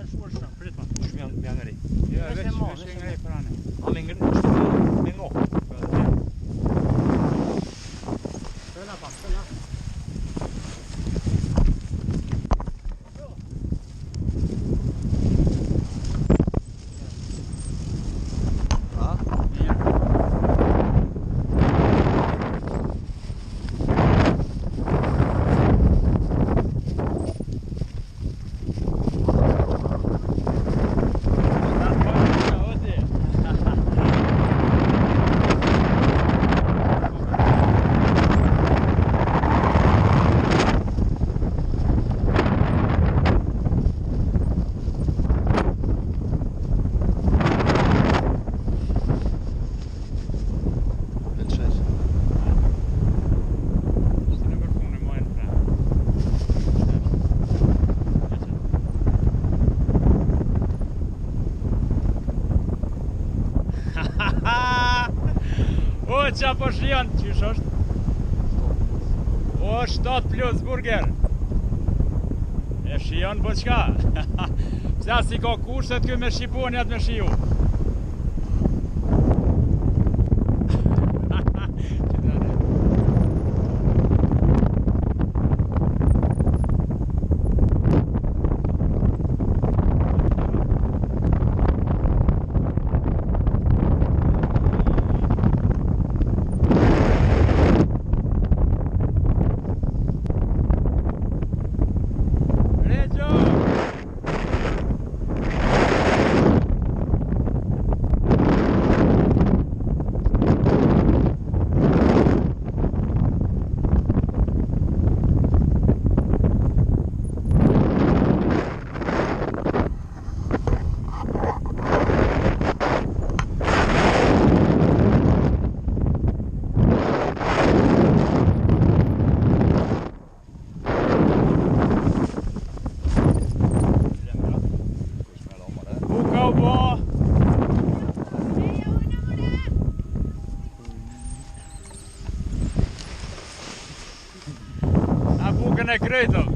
Kush m'ja ngri? Jo, veç ngrej për anë. A me ngri? Me ngok? Stëna pa, stëna. O, qa po shion, qysh është? O, 7 plus burger. E shion po qka? Pse si ka kushtet kjo me Shqiponjat me shiu? A bukën e krejtëm.